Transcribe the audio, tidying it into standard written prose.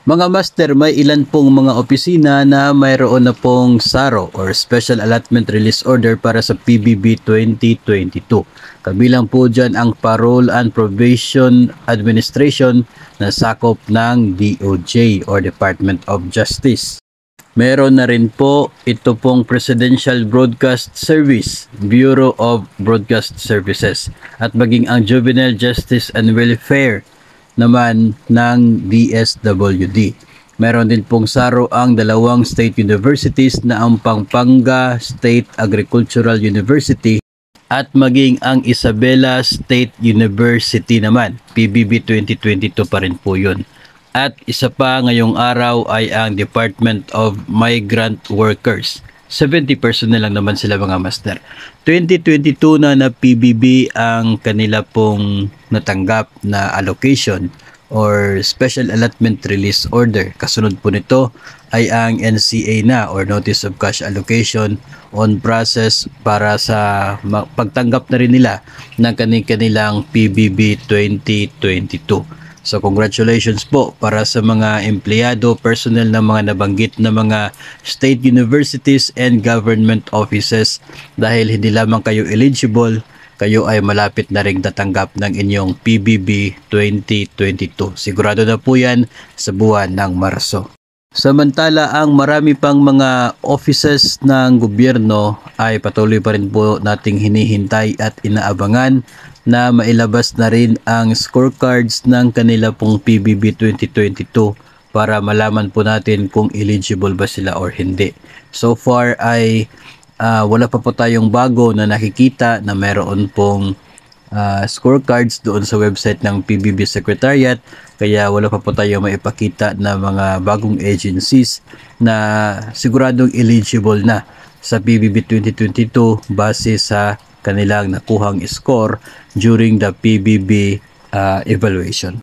Mga master, may ilan pong mga opisina na mayroon na pong SARO or Special Allotment Release Order para sa PBB 2022. Kabilang po dyan ang Parole and Probation Administration na sakop ng DOJ or Department of Justice. Meron na rin po ito pong Presidential Broadcast Service, Bureau of Broadcast Services, at maging ang Juvenile Justice and Welfare naman ng DSWD. Meron din pong SARO ang dalawang state universities na ang Pampanga State Agricultural University at maging ang Isabela State University naman. PBB 2022 pa rin po yun. At isa pa ngayong araw ay ang Department of Migrant Workers. 70 personnel lang naman sila mga master. 2022 na PBB ang kanila pong natanggap na allocation or Special Allotment Release Order. Kasunod po nito ay ang NCA na or Notice of Cash Allocation on process para sa pagtanggap na rin nila ng kanilang PBB 2022. So congratulations po para sa mga empleyado, personnel ng mga nabanggit na mga state universities and government offices. Dahil hindi lamang kayo eligible, kayo ay malapit na ring tatanggap ng inyong PBB 2022. Sigurado na po yan sa buwan ng Marso. Samantala, ang marami pang mga offices ng gobyerno ay patuloy pa rin po nating hinihintay at inaabangan na mailabas na rin ang scorecards ng kanila pong PBB 2022 para malaman po natin kung eligible ba sila or hindi. So far ay wala pa po tayong bago na nakikita na meron pong scorecards doon sa website ng PBB Secretariat, kaya wala pa po tayo maipakita na mga bagong agencies na siguradong eligible na sa PBB 2022 base sa kanilang nakuhang score during the PBB evaluation.